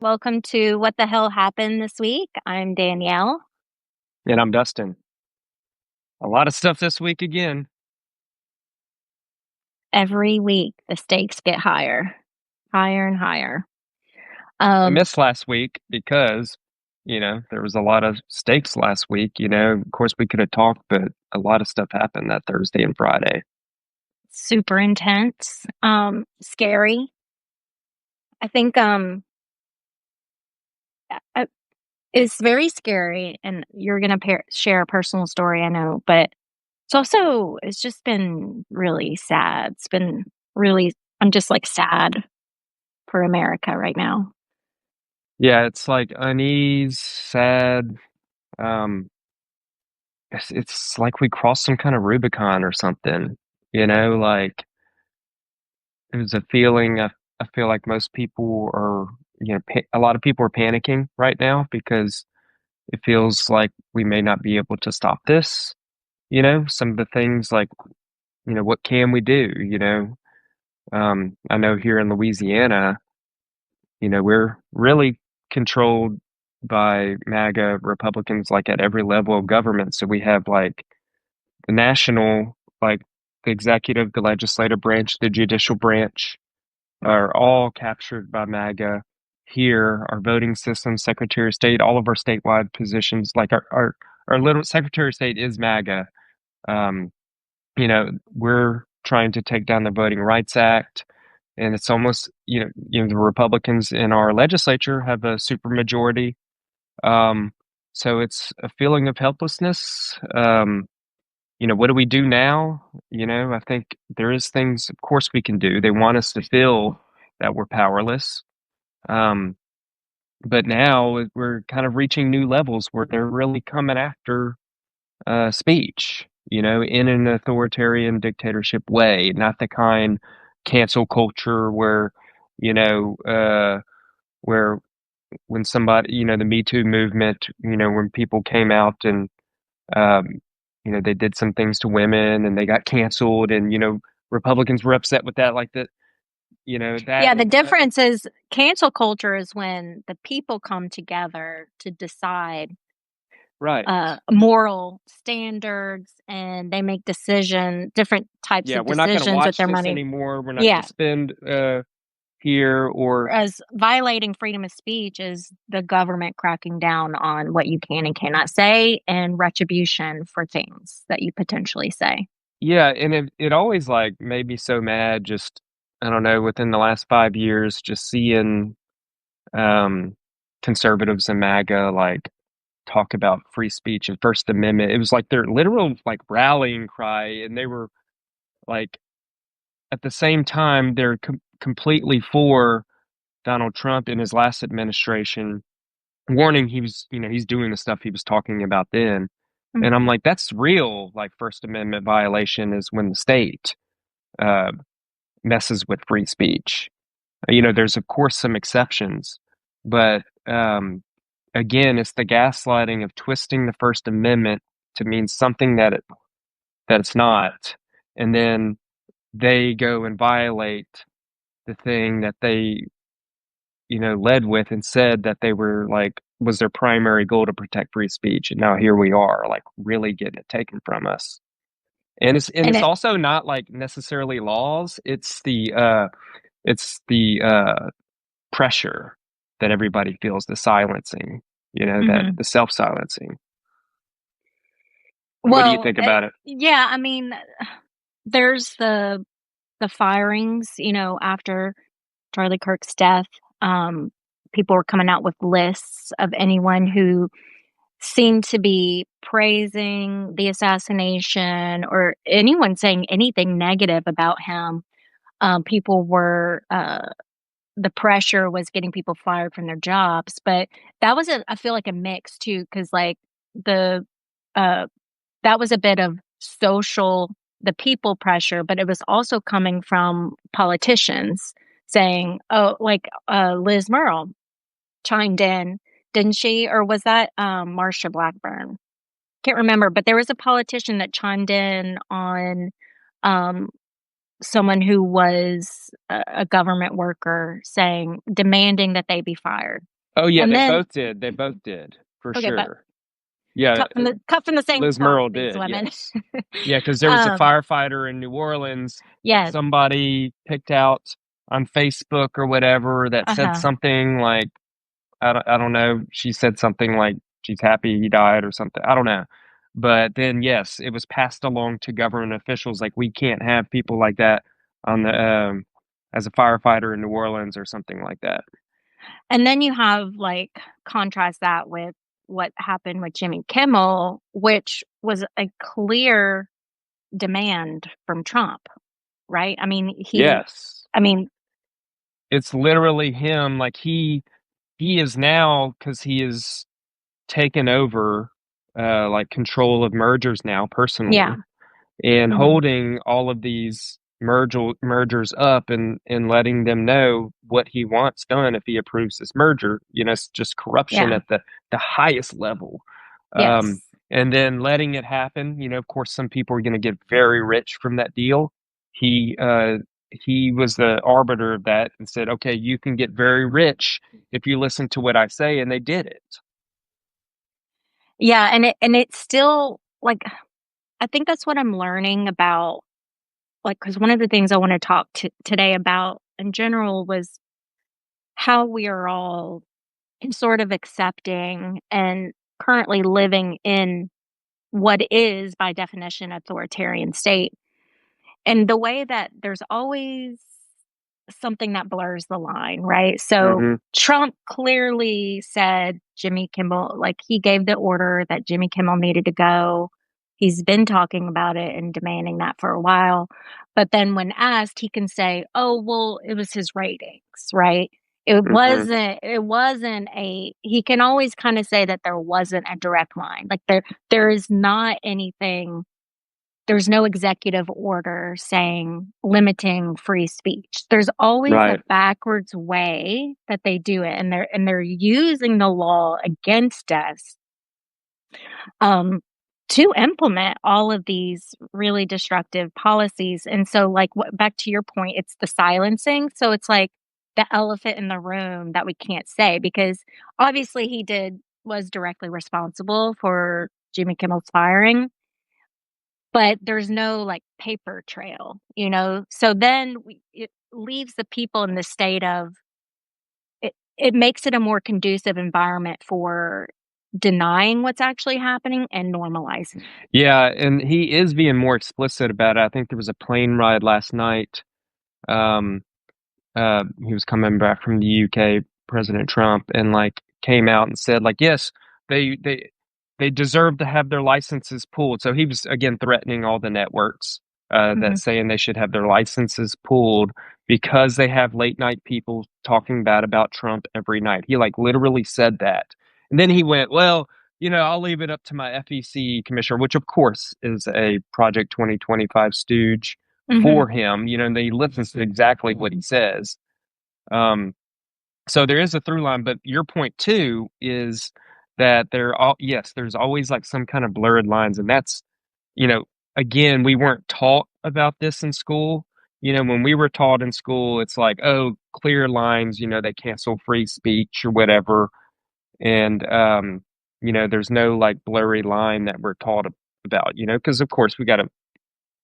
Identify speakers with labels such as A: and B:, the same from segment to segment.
A: Welcome to What the Hell Happened This Week. I'm Danielle.
B: And I'm Dustin. A lot of stuff this week again.
A: Every week, the stakes get higher, higher and higher.
B: I
A: Um,
B: missed last week because, there was a lot of stakes last week. Of course we could have talked, but a lot of stuff happened that Thursday and Friday.
A: Super intense, scary. I think uh, it's very scary, and you're gonna share a personal story, I know, but it's just been really sad. It's been really, I'm just like sad for America right now.
B: Yeah, it's like unease, sad. Um, it's like we crossed some kind of Rubicon or something. Like it was a feeling. I feel like most people are, a lot of people are panicking right now because it feels like we may not be able to stop this. Some of the things like, what can we do? I know here in Louisiana, we're really controlled by MAGA Republicans, like at every level of government. So we have like the national, like the executive, the legislative branch, the judicial branch are all captured by MAGA. Here, our voting system, Secretary of State, all of our statewide positions, like our little Secretary of State is MAGA. Um, we're trying to take down the Voting Rights Act, and it's almost, the Republicans in our legislature have a supermajority. Um, so it's a feeling of helplessness. What do we do now? I think there is things, of course, we can do. They want us to feel that we're powerless. Um, but now we're kind of reaching new levels where they're really coming after speech, in an authoritarian dictatorship way, not the kind cancel culture where, you know, uh, where when somebody, the Me Too movement, when people came out and, um, they did some things to women and they got canceled and, Republicans were upset with that, like that, that,
A: Yeah, the difference is cancel culture is when the people come together to decide
B: right.
A: moral standards and they make different types
B: Yeah,
A: of
B: we're not going to
A: decisions with
B: watch
A: their
B: this
A: money.
B: anymore. We're not going
A: Yeah,
B: to spend here or
A: as violating freedom of speech is the government cracking down on what you can and cannot say and retribution for things that you potentially say.
B: yeah, and it always like made me so mad just I don't know, within the last 5 years, just seeing um conservatives and MAGA like talk about free speech and First Amendment. It was like their literal like rallying cry, and they were like at the same time they're completely for Donald Trump in his last administration, warning he's doing the stuff he was talking about then.
A: Mm.
B: And I'm like, that's real like First Amendment violation is when the state uh messes with free speech. There's of course some exceptions, but again, it's the gaslighting of twisting the First Amendment to mean something that it's not, and then they go and violate the thing that they led with and said that they were like was their primary goal to protect free speech, and now here we are, like really getting it taken from us. And
A: And
B: it's
A: it,
B: also not like necessarily laws. It's the pressure that everybody feels, the silencing, that
A: mhm.
B: the self-silencing. What do you
A: Well,
B: think about it?
A: yeah, I mean, there's the firings, after Charlie Kirk's death. Um, People were coming out with lists of anyone who seemed to be praising the assassination or anyone saying anything negative about him. People were The pressure was getting people fired from their jobs, but I feel like a mix too, because like the uh that was a bit of the people pressure, but it was also coming from politicians saying, oh, like Liz Murrill chimed in, didn't she? Or was that Marsha Blackburn? Can't remember, but there was a politician that chimed in on um someone who was a government worker saying demanding that they be fired.
B: Oh yeah,
A: And
B: they
A: then
B: both did. They both did for
A: okay, but
B: sure. Yeah,
A: cut from the same
B: Liz
A: cloth,
B: Murrell
A: these
B: did.
A: women.
B: Yes. Yeah, because there was a
A: um,
B: firefighter in New Orleans that
A: yes,
B: somebody picked out on Facebook or whatever that said
A: uh-huh.
B: something like, I don't know. She said something like she's happy he died or something. I don't know. But then, yes, it was passed along to government officials. Like, we can't have people like that on the as a firefighter in New Orleans or something like that.
A: And then you have, like, contrast that with what happened with Jimmy Kimmel, which was a clear demand from Trump, right?
B: Yes,
A: I mean,
B: it's literally him. Like he is now because he is taken over like control of mergers now
A: yeah,
B: personally and
A: mhm,
B: holding all of these mergers up and letting them know what he wants done if he approves this merger. It's just corruption
A: yeah,
B: at the highest level. Um,
A: yes.
B: and then letting it happen. Of course, some people are going to get very rich from that deal. He uh, he was the arbiter of that and said, "Okay, you can get very rich if you listen to what I say," and they did it.
A: Yeah, and it's still, like, I think that's what I'm learning about, like, because one of the things I wanna talk today about in general was how we are all sort of accepting and currently living in what is, by definition, authoritarian state. And the way that there's always something that blurs the line, right? So
B: Hmm.
A: Trump clearly said Jimmy Kimmel, like he gave the order that Jimmy Kimmel needed to go. He's been talking about it and demanding that for a while. But then when asked, he can say, "Oh, well, it was his ratings," right?
B: Hmm.
A: It wasn't a he can always kind of say that there wasn't a direct line. Like there is not anything, there's no executive order saying limiting free speech. There's always a
B: Right.
A: backwards way that they do it, and they're using the law against us, um, to implement all of these really destructive policies. And so, like, what back to your point, it's the silencing. So it's like the elephant in the room that we can't say because obviously was directly responsible for Jimmy Kimmel's firing, but there's no, like, paper trail, you know? So then it leaves the people in the state of it makes it a more conducive environment for denying what's actually happening and normalizing.
B: Yeah, and he is being more explicit about it. I think there was a plane ride last night. Um, he was coming back from the UK, President Trump, and like came out and said like, yes, they they they deserve to have their licenses pulled. So he was again threatening all the networks that
A: Mhm.
B: saying they should have their licenses pulled because they have late night people talking bad about Trump every night. He like literally said that. And then he went, well, I'll leave it up to my FEC commissioner, which of course is a Project 2025 stooge
A: Mhm.
B: for him, and he listens to exactly what he says. Um, so there is a through line, but your point too is that yes, there's always like some kind of blurred lines, and that's, you know, again, we weren't taught about this in school. When we were taught in school, it's like, oh, clear lines, they cancel free speech or whatever. And, there's no like blurry line that we're taught about, because of course we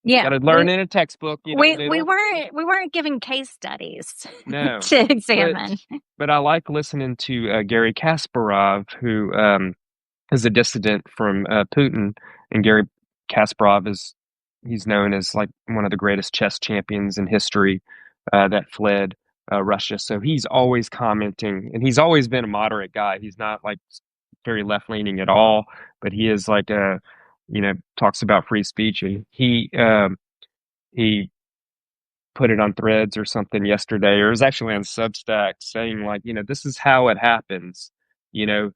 A: Yeah.
B: gotta learn in a textbook, little.
A: We weren't given case studies
B: No,
A: to
B: but
A: examine.
B: I like listening to Gary Kasparov, who is a dissident from Putin, and Gary Kasparov he's known as like one of the greatest chess champions in history that fled Russia. So he's always commenting, and he's always been a moderate guy. He's not like very left leaning at all, but he is like talks about free speech, and he put it on Threads or something yesterday, or it was actually on Substack, saying like, this is how it happens, you know,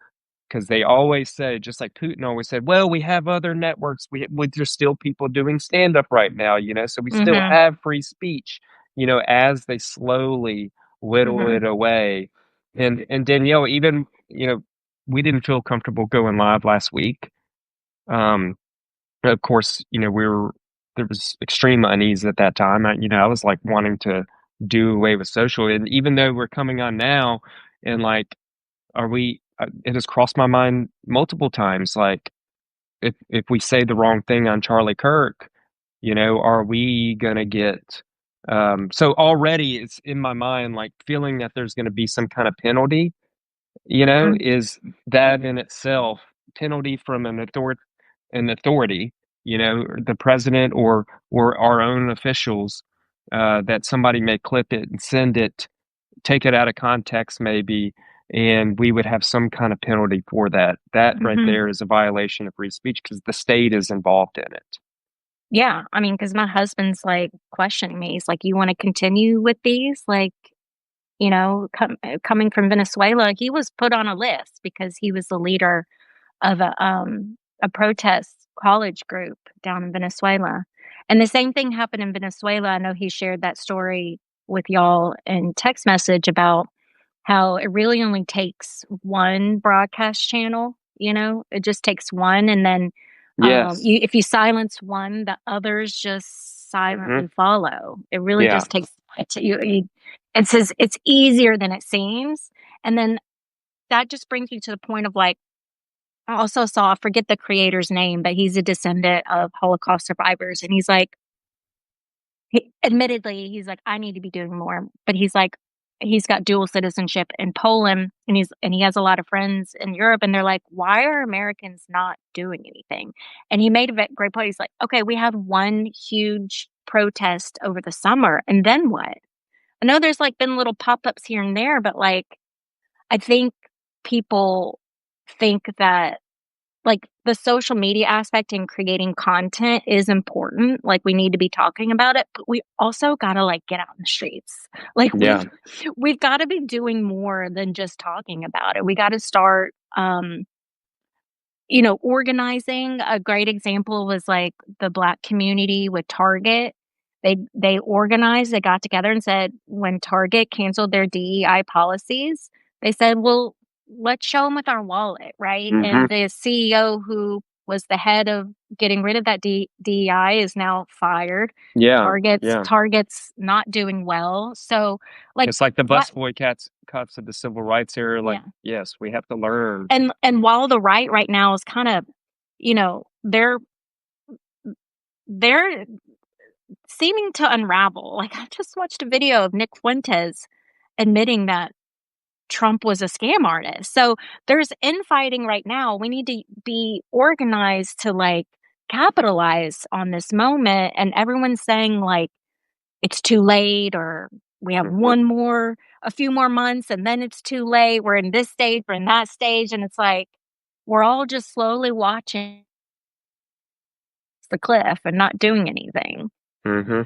B: because they always say, just like Putin always said, well, we have other networks. There's still people doing stand up right now, so we still
A: Mhm.
B: have free speech, as they slowly whittle
A: Mhm.
B: it away. And Danielle, even, we didn't feel comfortable going live last week. Um, of course, we were there was extreme unease at that time. I was like wanting to do away with social, and even though we're coming on now, and like, are we? It has crossed my mind multiple times. Like, if we say the wrong thing on Charlie Kirk, are we gonna get? So already it's in my mind, like feeling that there's gonna be some kind of penalty.
A: Mhm.
B: Is that in itself penalty from an authority, the president or our own officials, that somebody may clip it and send it, take it out of context maybe, and we would have some kind of penalty for that. That right
A: Mhm.
B: there is a violation of free speech because the state is involved in it.
A: Yeah, I mean, because my husband's, like, questioning me. He's like, "You wanna continue with these?" Like, coming from Venezuela, he was put on a list because he was the leader of a protest college group down in Venezuela, and the same thing happened in Venezuela. I know he shared that story with y'all in text message about how it really only takes one broadcast channel, it just takes one, and then,
B: Yes.
A: if you silence one, the others just
B: Hmm.
A: silently follow. It really
B: Yeah.
A: just takes it says it's easier than it seems, and then that just brings me to the point of, like, I also saw I forget the creator's name, but he's a descendant of Holocaust survivors, and he's like admittedly, he's like, "I need to be doing more," but he's like he's got dual citizenship in Poland, and he has a lot of friends in Europe, and they're like, "Why are Americans not doing anything?" And he made a great point. He's like, "Okay, we had one huge protest over the summer, and then what?" I know there's, like, been little pop-ups here and there, but, like, I think people think that like, the social media aspect in creating content is important, like, we need to be talking about it, but we also gotta, like, get out in the streets. Like,
B: Yeah.
A: we've gotta be doing more than just talking about it. We gotta start, organizing. A great example was, like, the Black community with Target. They organized, they got together and said when Target canceled their DEI policies, they said, "Well, let's show them with our wallet," right?
B: Hmm.
A: And the CEO who was the head of getting rid of that DEI is now fired.
B: Yeah.
A: Target's
B: Yeah.
A: Target's not doing well. So, like,
B: It's like the
A: what
B: bus boycotts cuts of the civil rights era. Like,
A: yeah.
B: yes, we have to learn.
A: And while the right now is kind of, they're seeming to unravel. Like, I just watched a video of Nick Fuentes admitting that Trump was a scam artist. So there's infighting right now. We need to be organized to like capitalize on this moment. And everyone's saying like it's too late or we have
B: Hmm.
A: a few more months and then it's too late. We're in this stage, we're in that stage. And it's like we're all just slowly watching the cliff and not doing anything.
B: Hmm.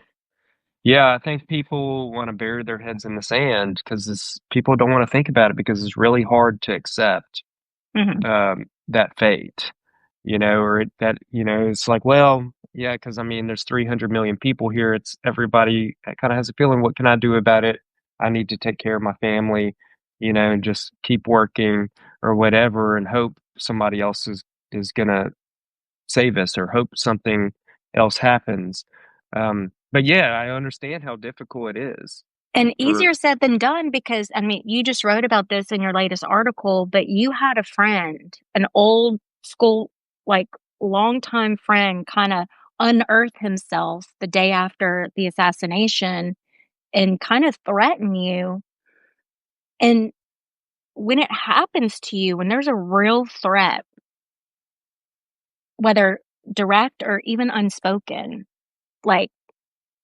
B: Yeah, I think people want to bury their heads in the sand because people don't want to think about it because it's really hard to accept,
A: Hmm.
B: that fate, or that, it's like, well, yeah, because I mean, there's 300 million people here. It's everybody kind of has a feeling, what can I do about it? I need to take care of my family, and just keep working or whatever and hope somebody else is gonna save us or hope something else happens. But yeah, I understand how difficult it is
A: And
B: for,
A: easier said than done because, I mean, you just wrote about this in your latest article, but you had a friend, an old school, like, longtime friend, kinda unearth himself the day after the assassination and kind of threaten you. And when it happens to you, when there's a real threat, whether direct or even unspoken, like,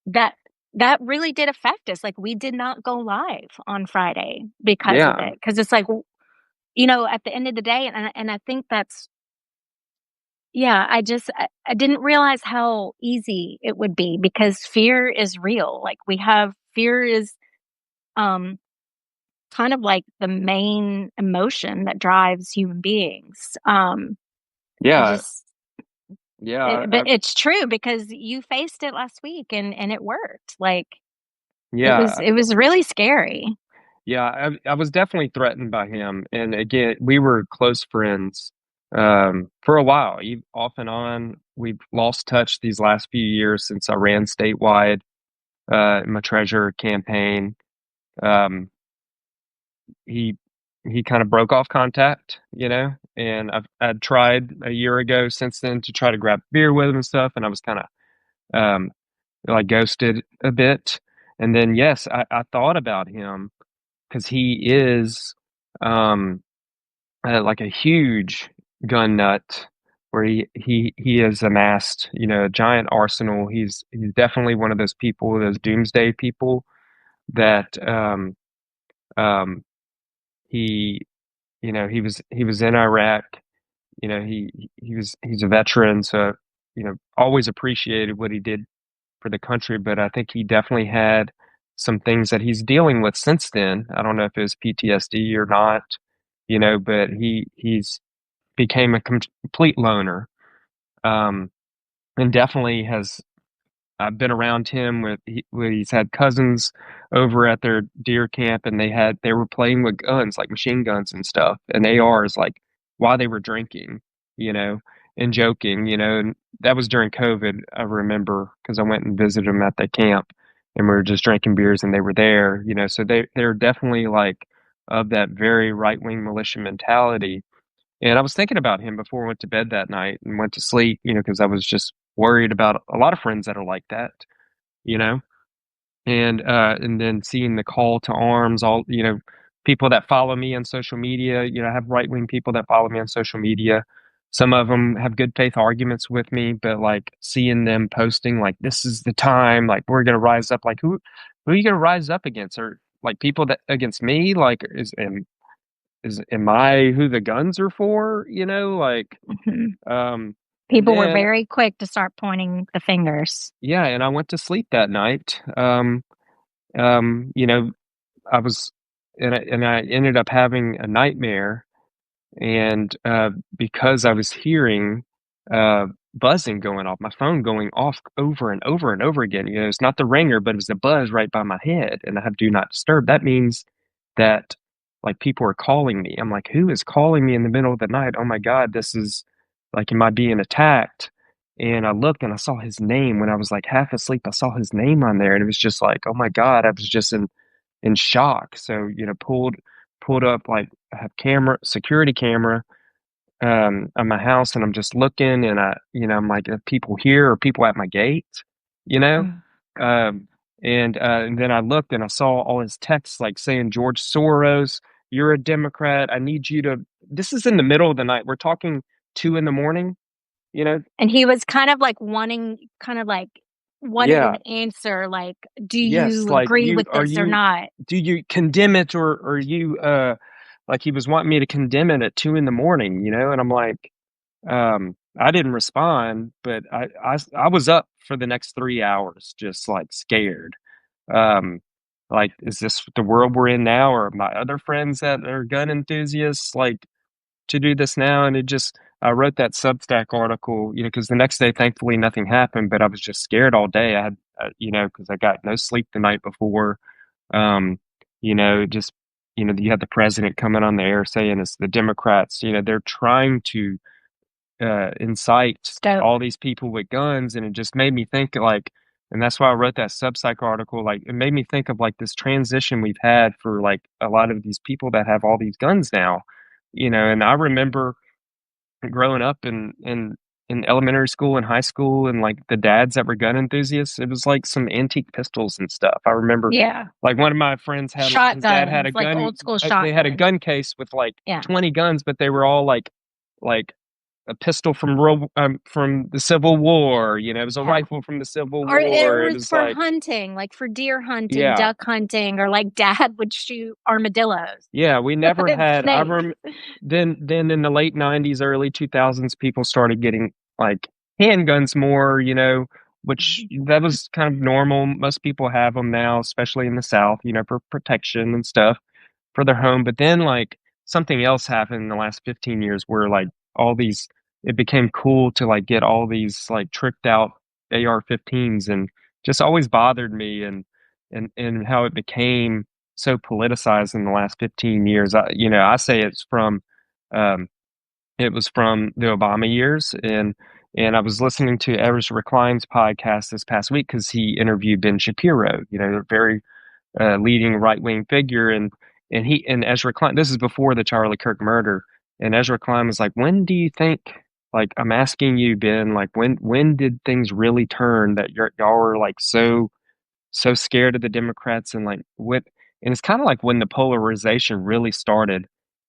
A: that that really did affect us. Like, we did not go live on Friday because of
B: yeah,
A: it. Because it's like, at the end of the day, and I think that's yeah, I didn't realize how easy it would be because fear is real. Like, we have fear is, um, kind of like the main emotion that drives human beings. I
B: yeah,
A: just
B: yeah,
A: but it's true because you faced it last week and it worked. Like,
B: yeah.
A: it was really scary.
B: Yeah, I was definitely threatened by him, and again, we were close friends, for a while, off and on. We've lost touch these last few years since I ran statewide in my treasurer campaign. Um, he he kind of broke off contact, and I'd tried a year ago since then to try to grab beer with him and stuff, and I was kind of like ghosted a bit. And then yes, I thought about him because he is um, like a huge gun nut where he has amassed a giant arsenal. He's definitely one of those people, those doomsday people that um, he he was in Iraq. He's a veteran, so always appreciated what he did for the country. But I think he definitely had some things that he's dealing with since then. I don't know if it was PTSD or not, but he's became a complete loner, um, and definitely has. I've been around him when he's had cousins over at their deer camp, and they were playing with guns like machine guns and stuff and ARs like while they were drinking, you know, and joking, and that was during COVID. I remember because I went and visited them at the camp, and we were just drinking beers, and they were there, so they're definitely like of that very right wing militia mentality. And I was thinking about him before I went to bed that night and went to sleep, because I was just worried about a lot of friends that are like that, you know, and then seeing the call to arms, all people that follow me on social media. I have right wing people that follow me on social media. Some of them have good faith arguments with me, but like seeing them posting like this is the time, like we're gonna rise up, like who are you gonna rise up against, or like people that against me, like am I who the guns are for? Like
A: Mhm.
B: and
A: People were
B: then
A: very quick to start pointing the fingers.
B: yeah, and I went to sleep that night. You know, I was and I ended up having a nightmare, and because I was hearing uh, buzzing going off, my phone going off over and over and over again. It's not the ringer, but it was a buzz right by my head, and I have do not disturb. That means that like people are calling me. I'm like, who is calling me in the middle of the night? Oh my God, this is like, am I being attacked? And I looked and I saw his name when I was like half asleep. I saw his name on there, and it was just like, oh my God, I was just in shock. So, pulled up, like I have security camera on my house, and I'm just looking, and I'm like, are people here or people at my gate, you know?
A: Mm.
B: Um and then I looked and I saw all his texts like saying, George Soros, you're a Democrat. I need you to this is in the middle of the night. We're talking 2 in the morning, you know?
A: And he was kind of like wanted an
B: Yeah.
A: answer, like, "Do
B: Yes,
A: you
B: like
A: agree with this or not?"
B: do you condemn it, or you like he was wanting me to condemn it at 2 in the morning, and I'm like, I didn't respond, but I was up for the next 3 hours, just like scared. Um, like, is this the world we're in now, or my other friends that are gun enthusiasts like to do this now? And I wrote that Substack article, because the next day, thankfully, nothing happened, but I was just scared all day. I had, because I got no sleep the night before. Just, you had the president coming on the air saying it's the Democrats, they're trying to incite
A: Stoke.
B: all these people with guns, and it just made me think like, and that's why I wrote that Substack article. Like, it made me think of like this transition we've had for like a lot of these people that have all these guns now, and I remember growing up in elementary school and high school, and like the dads that were gun enthusiasts, it was like some antique pistols and stuff. I remember
A: Yeah.
B: like one of my friends had his dad had
A: Shotguns,
B: a
A: like
B: gun.
A: old school
B: They had a
A: shotguns.
B: gun case with like
A: Yeah.
B: 20 guns, but they were all like a pistol from the Civil War. It was a
A: Yeah.
B: rifle from the Civil
A: Or it
B: War. It
A: was
B: was
A: for
B: like,
A: hunting, like for deer hunting,
B: yeah,
A: duck hunting, or like dad would shoot armadillos
B: yeah. We never
A: and
B: had.
A: snakes.
B: Then in the late '90s, early 2000s, people started getting like handguns more. Which
A: Mhm.
B: that was kind of normal. Most people have them now, especially in the South. For protection and stuff for their home. But then like something else happened in the last 15 years where like all these it became cool to like get all these like tricked out AR-15s, and just always bothered me, and how it became so politicized in the last 15 years. I say it's from um It was from the Obama years, and I was listening to Ezra Recline's podcast this past week because he interviewed Ben Shapiro, a very leading right wing figure, and Ezra Klein. This is before the Charlie Kirk murder, and Ezra Klein was like, "When do you think?" Like, I'm asking you, Ben. Like, when did things really turn that y'all were like so scared of the Democrats and like what? And it's kind of like when the polarization really started.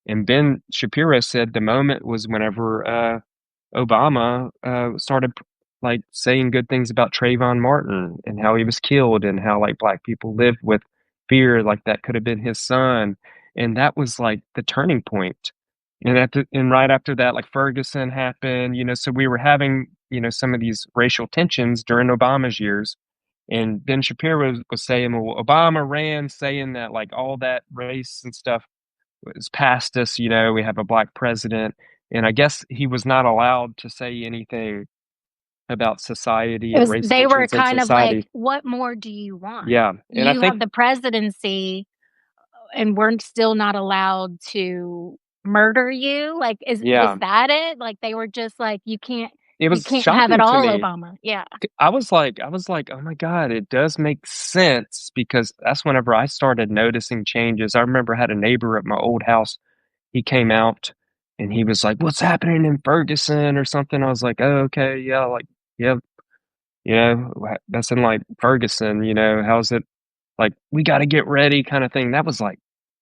B: And Ben Shapiro said the moment was whenever Obama started like saying good things about Trayvon Martin and how he was killed and how like black people lived with fear like that could have been his son. And that was like the turning point. And right after that, like Ferguson happened, so we were having, some of these racial tensions during Obama's years. And Ben Shapiro was saying, well, Obama ran saying that like all that race and stuff was past us, we have a black president. And I guess he was not allowed to say anything about society
A: It
B: and
A: was
B: race
A: they were
B: tensions in
A: kind of like,
B: society.
A: "What more do you want?
B: Yeah. And I
A: You
B: think,
A: have the presidency, and we're still not allowed to murder you?" Like, was
B: yeah,
A: that it? Like, they were just like,
B: it
A: you
B: was
A: can't have it
B: shocking to
A: all,
B: me.
A: Obama." Yeah.
B: I was like, oh my God, it does make sense because that's whenever I started noticing changes. I remember I had a neighbor at my old house. He came out and he was like, "What's happening in Ferguson or something?" I was like, "Oh, okay, yeah, like, yeah, that's in like Ferguson, how's it like we got to get ready kind of thing." That was like,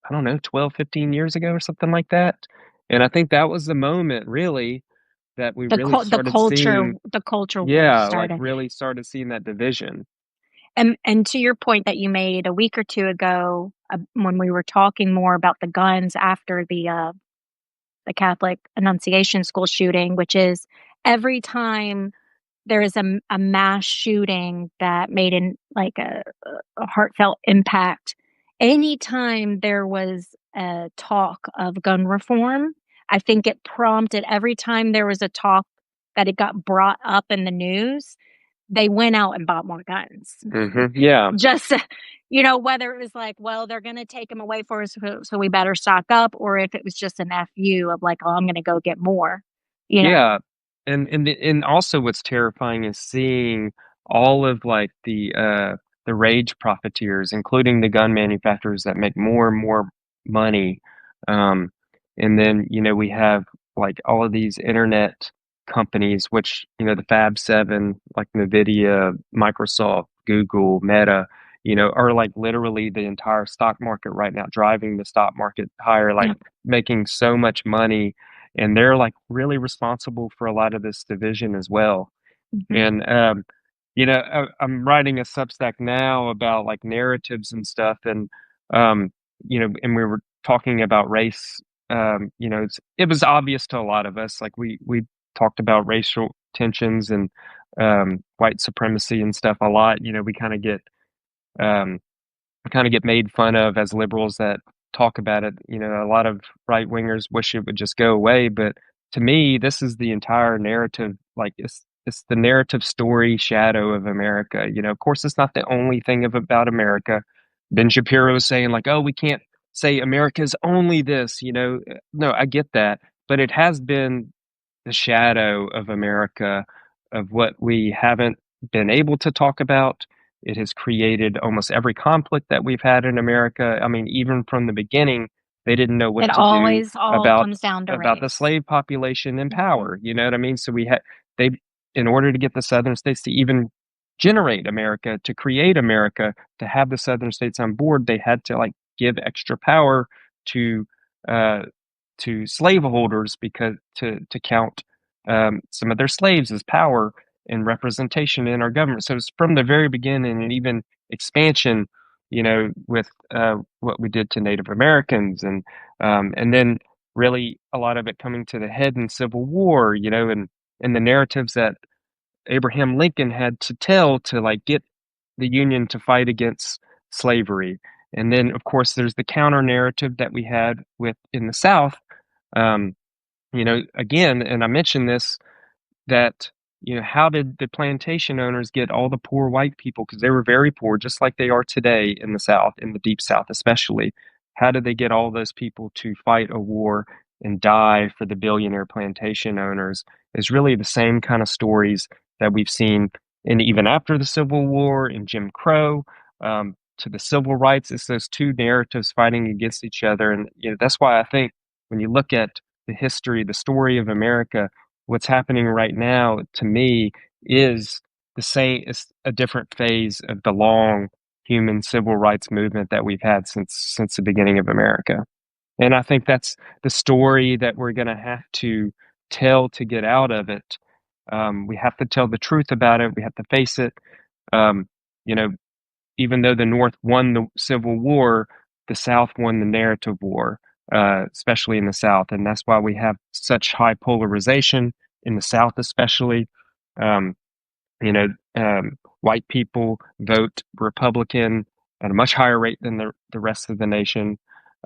B: I don't know, 12, 15 years ago or something like that. And I think that was the moment really that we really started seeing,
A: The culture wars
B: yeah, like
A: started.
B: really started seeing that division.
A: And to your point that you made a week or 2 ago, when we were talking more about the guns after the Catholic Annunciation School shooting, which is every time there is a mass shooting that made a heartfelt impact, anytime there was a talk of gun reform, I think it prompted every time there was a talk that it got brought up in the news, they went out and bought more guns.
B: Yeah.
A: Just, whether it was like, well, they're gonna take them away for us, so we better stock up, or if it was just an FU of like, "Oh, I'm gonna go get more," you know?
B: Yeah, and also what's terrifying is seeing all of like the rage profiteers, including the gun manufacturers that make more and more money. Um, and then, we have like all of these internet companies, which, the Fab Seven, like Nvidia, Microsoft, Google, Meta, are like literally the entire stock market right now, driving the stock market higher, like
A: Yeah.
B: making so much money, and they're like really responsible for a lot of this division as well.
A: Mhm.
B: And I'm writing a Substack now about like narratives and stuff, and and we were talking about race. It was obvious to a lot of us, like we talked about racial tensions and white supremacy and stuff a lot. We um, kind of get made fun of as liberals that talk about it. A lot of right wingers wish it would just go away, but to me, this is the entire narrative. Like it's the narrative story shadow of America. Of course, it's not the only thing about America. Ben Shapiro is saying like, oh, we can't say America's only this. No, I get that, but it has been the shadow of America, of what we haven't been able to talk about. It has created almost every conflict that we've had in America. I mean, even from the beginning, they didn't know
A: It
B: what to do
A: always all
B: about
A: comes down to
B: the
A: race.
B: slave population in
A: Mhm.
B: power. You know what I mean? So they, in order to get the Southern states to even generate America, to create America, to have the Southern states on board, they had to like give extra power to uh, slaveholders, because to count some of their slaves as power and representation in our government. So it's from the very beginning, and even expansion, with what we did to Native Americans, and then really a lot of it coming to the head in Civil War, and the narratives that Abraham Lincoln had to tell to like get the Union to fight against slavery. And then, of course, there's the counter narrative that we had with in the South. Um, again, and I mentioned this, that, how did the plantation owners get all the poor white people? Because they were very poor, just like they are today in the South, in the Deep South especially. How did they get all those people to fight a war and die for the billionaire plantation owners is really the same kind of stories that we've seen in even after the Civil War, in Jim Crow, to the civil rights. It's those two narratives fighting against each other. And that's why I think when you look at the history, the story of America, what's happening right now to me is the same, it's a different phase of the long human civil rights movement that we've had since the beginning of America. And I think that's the story that we're going to have to tell to get out of it. We have to tell the truth about it. We have to face it. Um, you know, even though the North won the Civil War, the South won the narrative war, especially in the South. And that's why we have such high polarization in the South, especially. Um, you know, white people vote Republican at a much higher rate than the rest of the nation.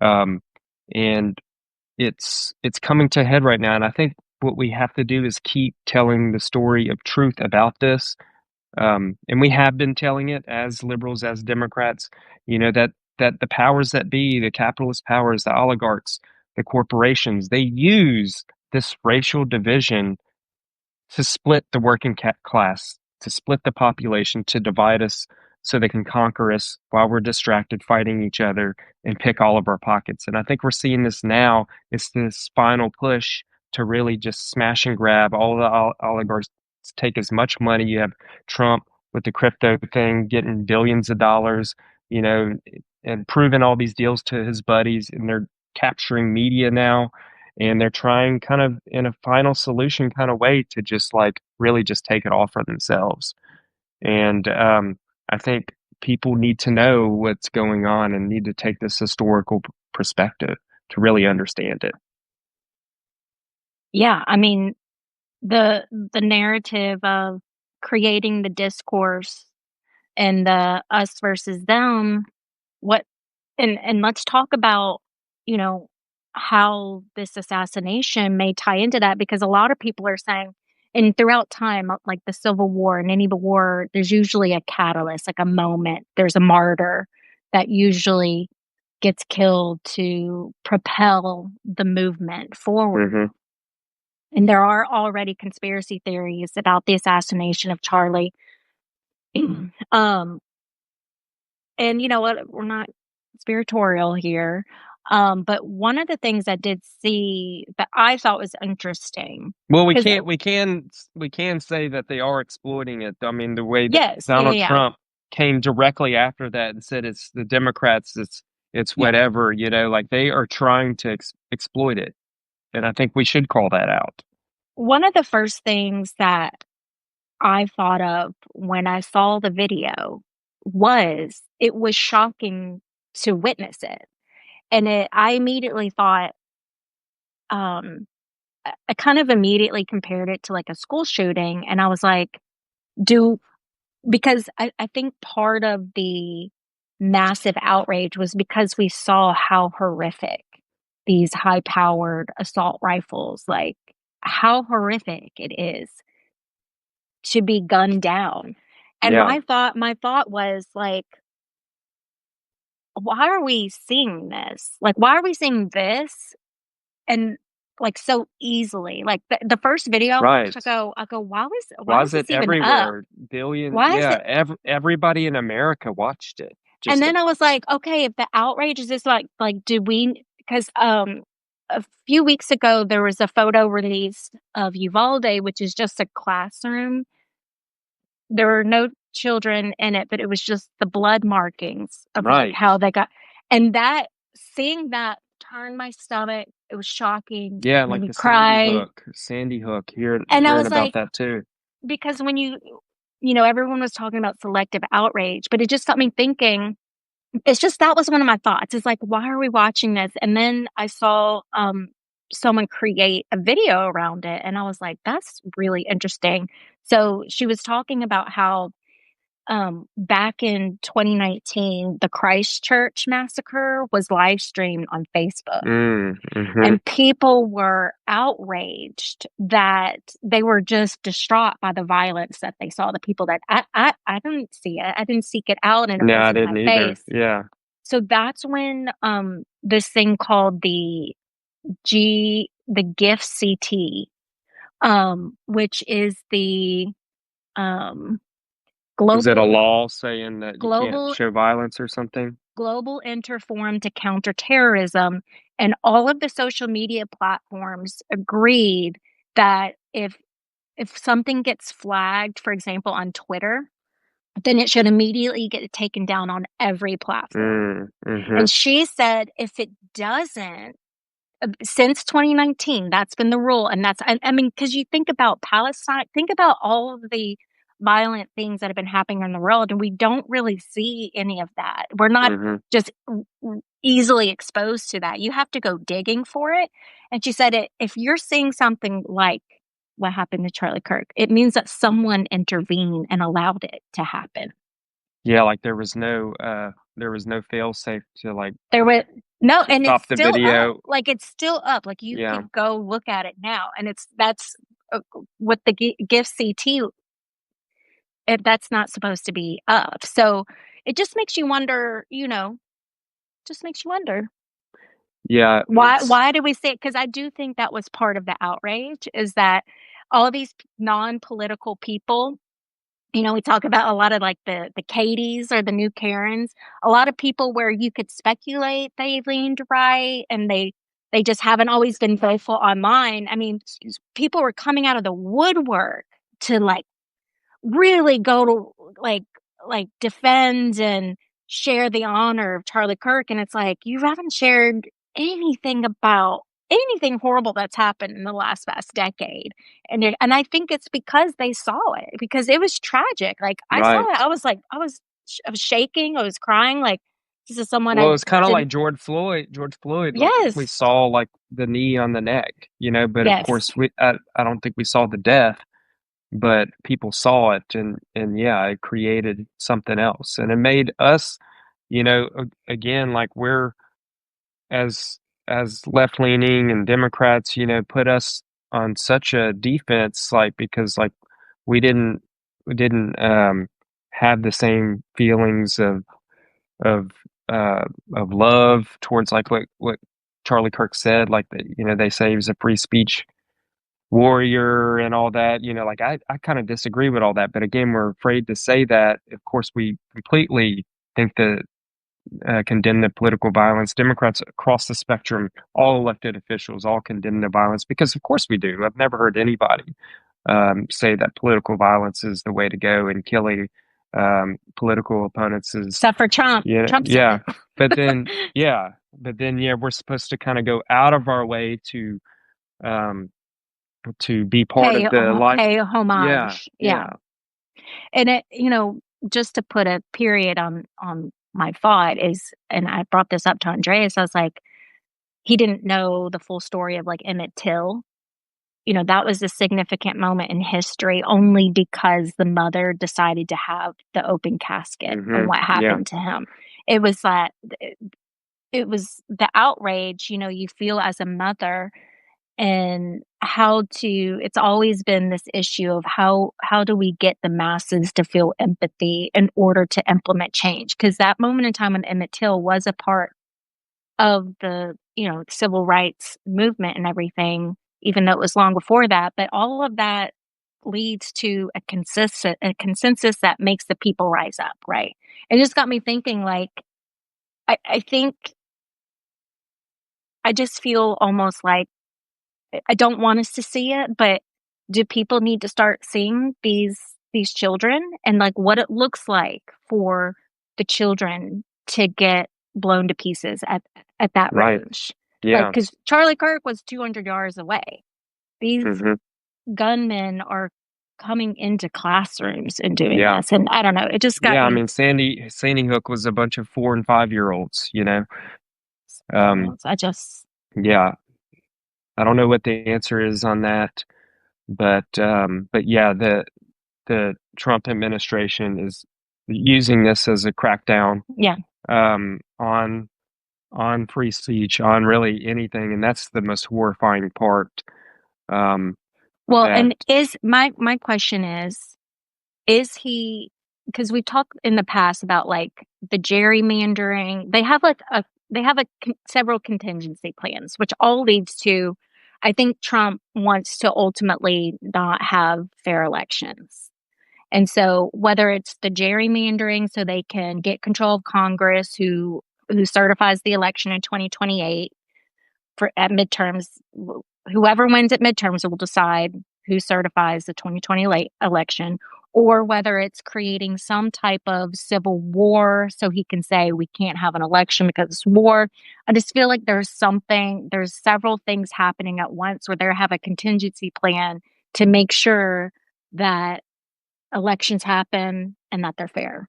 B: Um, and it's coming to a head right now. And I think what we have to do is keep telling the story of truth about this. And we have been telling it as liberals, as Democrats, that the powers that be, the capitalist powers, the oligarchs, the corporations, they use this racial division to split the working class, to split the population, to divide us so they can conquer us while we're distracted fighting each other and pick all of our pockets. And I think we're seeing this now. It's this final push to really just smash and grab all the oligarchs, take as much money. You have Trump with the crypto thing, getting billions of dollars, you know, and proving all these deals to his buddies, and they're capturing media now, and they're trying kind of in a final solution kind of way to just like really just take it all for themselves. And I think people need to know what's going on and need to take this historical perspective to really understand it.
A: Yeah, I mean, the narrative of creating the discourse and the us versus them, what and let's talk about, you know, how this assassination may tie into that, because a lot of people are saying, and throughout time, like the Civil War and any of the war, there's usually a catalyst, like a moment. There's a martyr that usually gets killed to propel the movement forward.
B: Hmm.
A: And there are already conspiracy theories about the assassination of Charlie. um, and you know what? We're not spiritorial here. But one of the things I did see that I thought was interesting,
B: Well, we
A: because
B: can't, we can say that they are exploiting it. I mean, the way that
A: yes, yeah,
B: Donald
A: yeah,
B: Trump came directly after that and said it's the Democrats, it's
A: yeah.
B: whatever, like they are trying to exploit it. And I think we should call that out.
A: One of the first things that I thought of when I saw the video was it was shocking to witness it. And I immediately thought, um, I kind of immediately compared it to like a school shooting. And I was like, do because I think part of the massive outrage was because we saw how horrific these high powered assault rifles, like how horrific it is to be gunned down. And
B: Yeah,
A: my thought was like, why are we seeing this? Like, why are we seeing this and like so easily? Like the first video I watched,
B: right.
A: I go, why
B: Why
A: is
B: is it
A: this even up?
B: everywhere? Billion,
A: Why is
B: yeah,
A: it?
B: everybody in America watched it.
A: And
B: Just
A: then I was like, okay, if the outrage is just like, do we? Because a few weeks ago there was a photo released of Uvalde, which is just a classroom. There were no children in it, but it was just the blood markings of like
B: right.
A: how they got, and that seeing that turned my stomach. It was shocking,
B: Yeah,
A: made
B: like
A: me
B: the
A: cry,
B: Sandy Hook,
A: and I
B: hearing
A: was
B: about
A: like,
B: that too.
A: because when everyone was talking about selective outrage, but it just got me thinking. It's just that was one of my thoughts. It's like, why are we watching this? And then I saw someone create a video around it, and I was like, that's really interesting. So she was talking about how back in 2019, the Christchurch massacre was live streamed on Facebook.
B: Mm-hmm.
A: And people were outraged that they were just distraught by the violence that they saw. The people that I didn't see it. I didn't seek it out, and it
B: No, I
A: wasn't in my
B: didn't either.
A: face.
B: Yeah.
A: So that's when this thing called the the GIF-CT, which is the um,
B: Is it a
A: global
B: law saying that you can't
A: global
B: show violence or something?
A: global interforum to counter terrorism, and all of the social media platforms agreed that if something gets flagged, for example, on Twitter, then it should immediately get taken down on every platform.
B: Mm-hmm.
A: And she said if it doesn't, since 2019, that's been the rule. And I mean, because you think about Palestine, think about all of the violent things that have been happening in the world, and we don't really see any of that. We're not
B: Mm-hmm.
A: just easily exposed to that. You have to go digging for it. And she said, if you're seeing something like what happened to Charlie Kirk, it means that someone intervened and allowed it to happen.
B: Yeah, like there was no fail safe to like
A: There was no, and it's
B: stop the
A: still up.
B: video.
A: Like it's still up. Like you
B: Yeah,
A: could go look at it now, and that's with the gift CT. That's not supposed to be up. So it just makes you wonder. Just makes you wonder
B: yeah,
A: why.
B: it's
A: Why do we say it? Because I do think that was part of the outrage. Is that all of these non-political people, we talk about a lot of like the Katies or the new Karens, a lot of people where you could speculate they leaned right and they just haven't always been vocal online. I mean, people were coming out of the woodwork to like really go to like defend and share the honor of Charlie Kirk, and it's like you haven't shared anything about anything horrible that's happened in the last past decade. And I think it's because they saw it, because it was tragic. Like I saw it,
B: right.
A: I was shaking, I was crying, like this is someone I
B: Well, it's kind of like
A: didn't.
B: George Floyd. George Floyd, like we
A: Yes.
B: saw like the knee on the neck, but of
A: Yes.
B: course I don't think we saw the death, but people saw it, and yeah, it created something else, and it made us, again, like we're as left leaning and Democrats, put us on such a defense, like because like we didn't have the same feelings of uh of love towards like what Charlie Kirk said, like that, they say he was a free speech warrior and all that, like I kind of disagree with all that, but again, we're afraid to say that. Of course, we completely think that condemn the political violence. Democrats across the spectrum, all elected officials, all condemn the violence because, of course, we do. I've never heard anybody say that political violence is the way to go and killing political opponents is,
A: Except for Trump.
B: yeah,
A: Trump said
B: yeah.
A: it.
B: But then, yeah, yeah, we're supposed to kind of go out of our way um, to be part of the life.
A: Pay
B: Yeah,
A: homage. Yeah.
B: yeah.
A: And just to put a period on my thought is, and I brought this up to Andreas, I was like, he didn't know the full story of like Emmett Till. That was a significant moment in history only because the mother decided to have the open casket of what
B: Yeah,
A: happened to him. It was that it was the outrage, you feel as a mother, and it's always been this issue of how do we get the masses to feel empathy in order to implement change, because that moment in time when Emmett Till was a part of the civil rights movement and everything, even though it was long before that, but all of that leads to a consensus that makes the people rise up, right? It just got me thinking, like I think I just feel almost like I don't want us to see it, but do people need to start seeing these children and like what it looks like for the children to get blown to pieces at that
B: right.
A: range? Like,
B: Yeah.
A: because Charlie Kirk was 200 yards away. These
B: hmm
A: gunmen are coming into classrooms and doing
B: Yeah.
A: this, and I don't know. It just got
B: Yeah, I
A: me.
B: mean, Sandy Hook was a bunch of 4 and 5 year olds. Um,
A: I just
B: yeah, I don't know what the answer is on that, but yeah, the Trump administration is using this as a crackdown
A: yeah.
B: on free speech, on really anything, and that's the most horrifying part. Um,
A: Well,
B: that
A: and is my question is he, because we've talked in the past about like the gerrymandering. They have like they have several contingency plans, which all leads to, I think Trump wants to ultimately not have fair elections. And so whether it's the gerrymandering so they can get control of Congress who certifies the election in 2028 for at midterms, whoever wins at midterms will decide who certifies the 2020 election, or whether it's creating some type of civil war so he can say we can't have an election because it's war. I just feel like there's several things happening at once where they have a contingency plan to make sure that elections happen and that they're fair.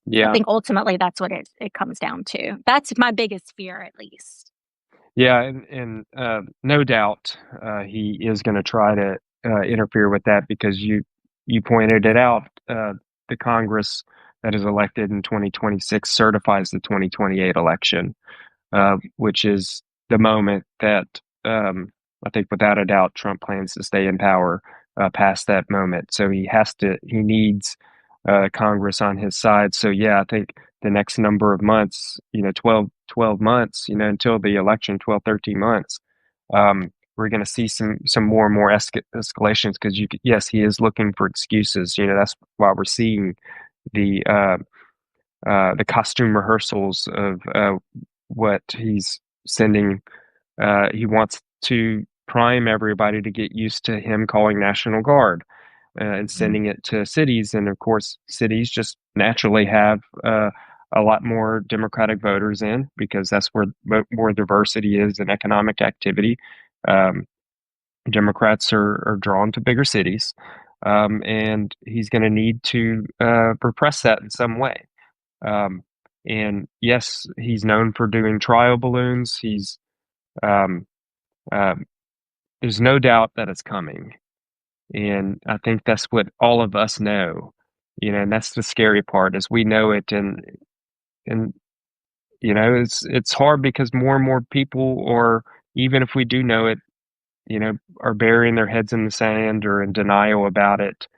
A: I
B: Yeah.
A: think ultimately that's what it comes down to. That's my biggest fear, at least.
B: Yeah, and no doubt he is going to try to interfere with that because you pointed it out. The Congress that is elected in 2026 certifies the 2028 election, which is the moment that I think without a doubt Trump plans to stay in power past that moment. So he needs Congress on his side. So yeah, I think the next number of months, 12 months, until the election, 12, 13 months, we're going to see some more and more escalations because yes, he is looking for excuses. That's why we're seeing the the costume rehearsals of what he's sending. He wants to prime everybody to get used to him calling National Guard and
A: Mm.
B: sending it to cities. And of course, cities just naturally have a lot more Democratic voters in because that's where more diversity is in economic activity. Um, Democrats are drawn to bigger cities. And he's going to need to repress that in some way. Um, and yes, he's known for doing trial balloons. Um, uh, there's no doubt that it's coming. And I think that's what all of us know, and that's the scary part is we know it. And, it's hard because more and more people, or even if we do know it, are burying their heads in the sand or in denial about it,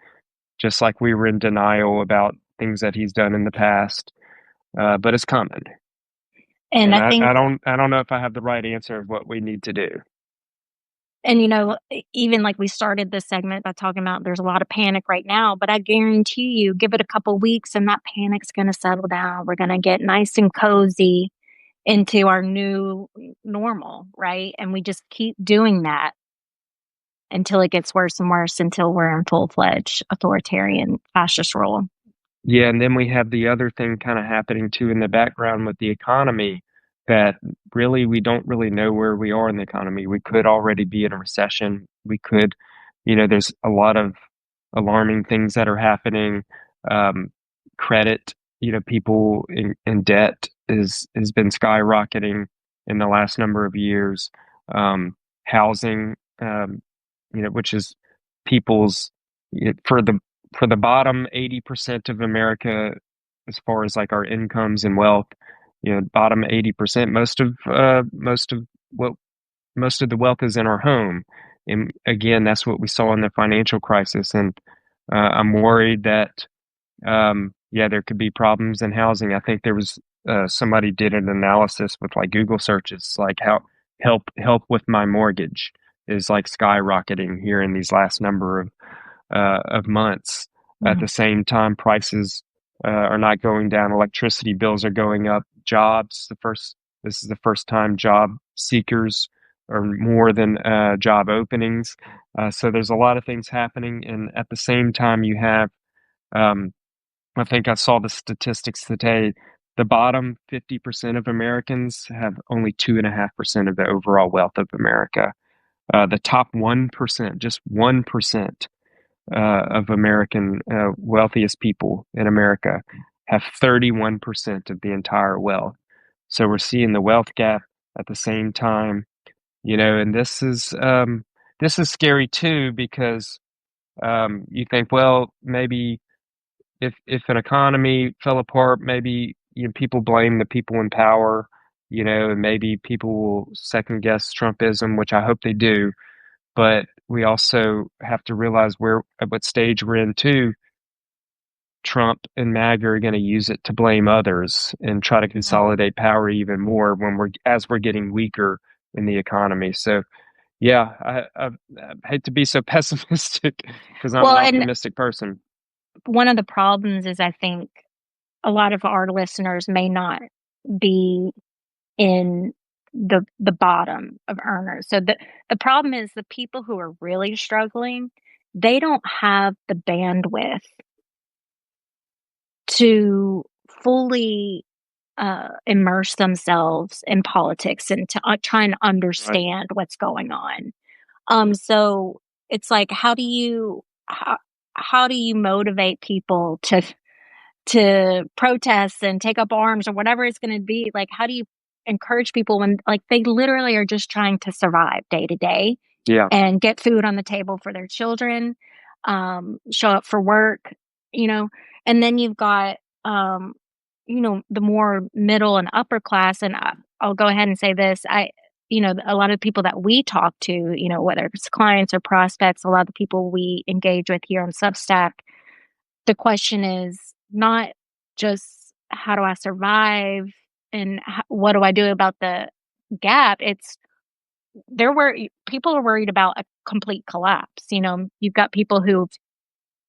B: just like we were in denial about things that he's done in the past. But it's coming.
A: And
B: And
A: I
B: I
A: think,
B: don't know if I have the right answer of what we need to do.
A: and even like we started this segment by talking about there's a lot of panic right now, but I guarantee you, give it a couple weeks and that panic's going to settle down. We're going to get nice and cozy into our new normal, right? And we just keep doing that until it gets worse and worse until we're in full fledged authoritarian fascist rule.
B: Yeah, and then we have the other thing kind of happening too in the background with the economy that really we don't really know where we are in the economy. We could already be in a recession. We could, there's a lot of alarming things that are happening. Um, Credit, people in debt has been skyrocketing in the last number of years. Housing, which is people's for the bottom 80% of America, as far as like our incomes and wealth, bottom 80%, what most of the wealth is in our home. And again, that's what we saw in the financial crisis. And I'm worried that, yeah, there could be problems in housing. I think there was somebody did an analysis with like Google searches, like how help with my mortgage is like skyrocketing here in these last number of months. At
A: Mm.
B: the same time, prices are not going down. Electricity bills are going up. This is the first time job seekers are more than job openings. So there's a lot of things happening. And at the same time, you have, um, I think I saw the statistics today. The bottom 50% of Americans have only 2.5% of the overall wealth of America. The top 1%, just 1%, of American wealthiest people in America have 31% of the entire wealth. So we're seeing the wealth gap at the same time, and this is scary too because you think, well, maybe if an economy fell apart, maybe people blame the people in power, and maybe people will second guess Trumpism, which I hope they do. But we also have to realize where at what stage we're in too. Trump and MAGA are going to use it to blame others and try to
A: Mhm.
B: consolidate power even more when we're getting weaker in the economy. So yeah, I hate to be so pessimistic because I'm an
A: Well, and
B: optimistic person.
A: one of the problems is I think a lot of our listeners may not be in the bottom of earners. So the problem is the people who are really struggling, they don't have the bandwidth to fully immerse themselves in politics and to try and
B: Right.
A: understand what's going on. So it's like, how do you motivate people to protest and take up arms or whatever it's going to be? Like, how do you encourage people when like they literally are just trying to survive day to day
B: Yeah.
A: and get food on the table for their children, show up for work, you know, and then you've got, the more middle and upper class. And I'll go ahead and say this. A lot of people that we talk to, whether it's clients or prospects, a lot of the people we engage with here on Substack, the question is not just how do I survive and what do I do about the gap? It's people are worried about a complete collapse. You've got people who've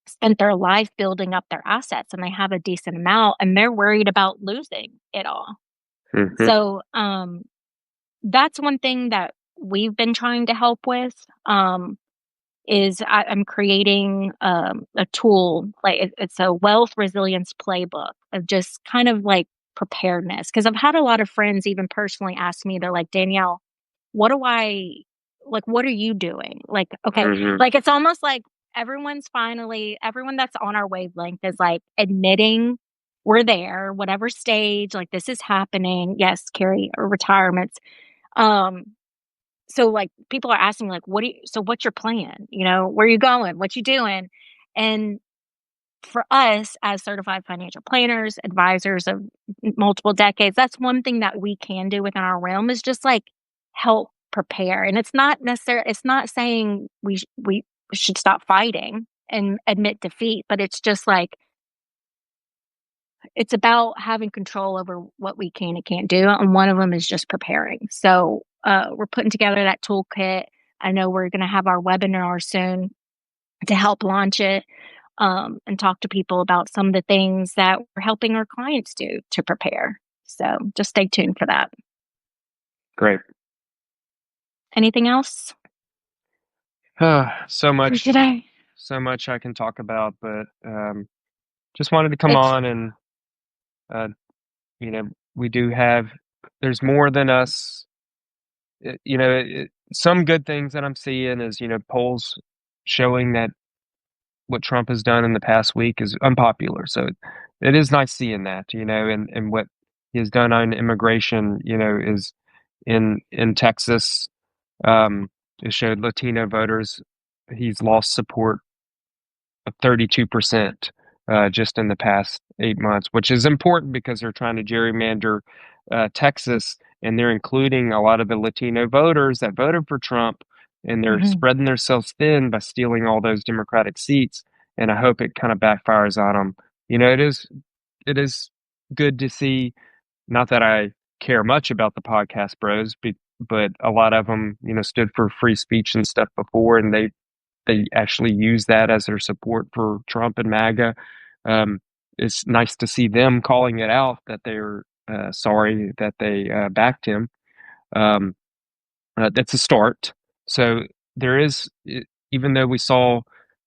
A: spent their life building up their assets and they have a decent amount and they're worried about losing it all.
B: Hmm.
A: So, that's one thing that we've been trying to help with. Is I'm creating a tool, like it's a wealth resilience playbook of just kind of like preparedness. Because I've had a lot of friends, even personally, ask me, they're like, Danielle, what do I like? What are you doing? Like, okay,
B: Hmm.
A: like it's almost like everyone that's on our wavelength is like admitting we're there, whatever stage, like this is happening. Yes, Carrie, or retirements. Um, so like people are asking like what's your plan, where are you going, what you doing? And for us as certified financial planners, advisors of multiple decades, that's one thing that we can do within our realm is just like help prepare. And it's not saying we should stop fighting and admit defeat, but it's just like it's about having control over what we can and can't do, and one of them is just preparing. So, we're putting together that toolkit. I know we're gonna have our webinar soon to help launch it, and talk to people about some of the things that we're helping our clients do to prepare. So, just stay tuned for that.
B: Great.
A: Anything else
B: So
A: for
B: much,
A: today?
B: so much I can talk about, but just wanted to come
A: It's
B: on and uh, you know, we do have. There's more than us. Some good things that I'm seeing is polls showing that what Trump has done in the past week is unpopular. So it is nice seeing that, and what he has done on immigration, is in Texas. It showed Latino voters. He's lost support of 32% just in the past 8 months, which is important because they're trying to gerrymander Texas, and they're including a lot of the Latino voters that voted for Trump, and they're
A: Mhm.
B: spreading themselves thin by stealing all those Democratic seats. And I hope it kind of backfires on them. It is good to see. Not that I care much about the podcast bros, but a lot of them, stood for free speech and stuff before, and they actually use that as their support for Trump and MAGA. Um, it's nice to see them calling it out that they're sorry that they backed him. Um, that's a start. So there is, even though we saw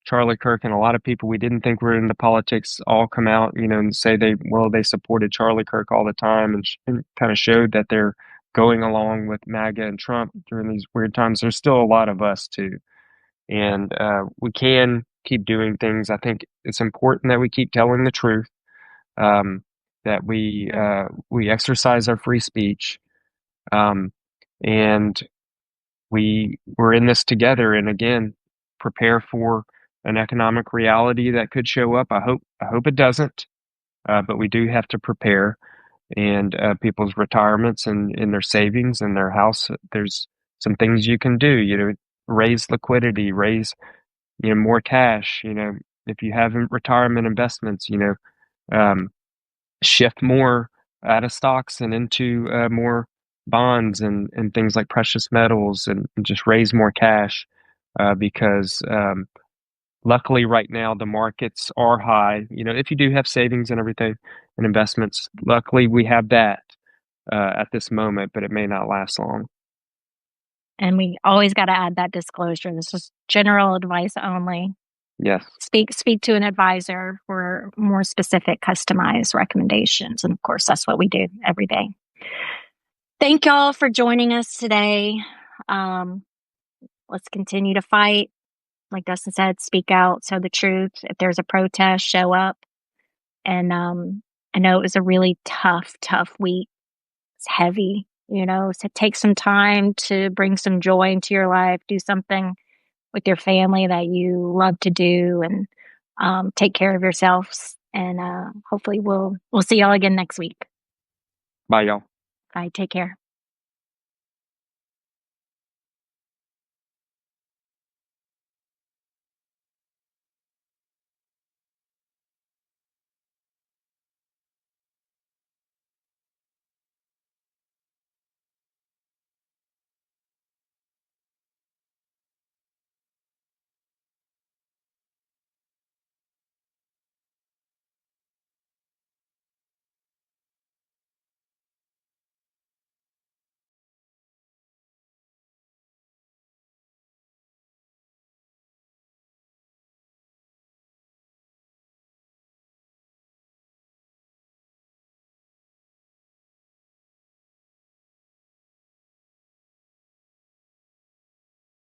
B: Charlie Kirk and a lot of people we didn't think were into politics all come out, and say they supported Charlie Kirk all the time and kind of showed that they're going along with MAGA and Trump during these weird times. There's still a lot of us too, and we can keep doing things. I think it's important that we keep telling the truth, um, that
A: Sure.
B: we exercise our free speech, um, and we're in this together. And again, prepare for an economic reality that could show up. I hope it doesn't, but we do have to prepare. And people's retirements and in their savings and their house, there's some things you can do. Raise liquidity, raise more cash, if you have retirement investments, um, shift more out of stocks and into more bonds and things like precious metals and just raise more cash because luckily right now the markets are high. If you do have savings and everything and investments, luckily we have that at this moment, but it may not last long.
A: And we always got to add that disclosure. This is general advice only.
B: Yes.
A: Speak to an advisor for more specific, customized recommendations. And of course, that's what we do every day. Thank y'all for joining us today. Um, let's continue to fight. Like Dustin said, speak out, tell the truth. If there's a protest, show up. And I know it was a really tough week. It's heavy, so take some time to bring some joy into your life, do something with your family that you love to do, and take care of yourselves. And hopefully we'll see y'all again next week.
B: Bye, y'all.
A: Bye. Take care.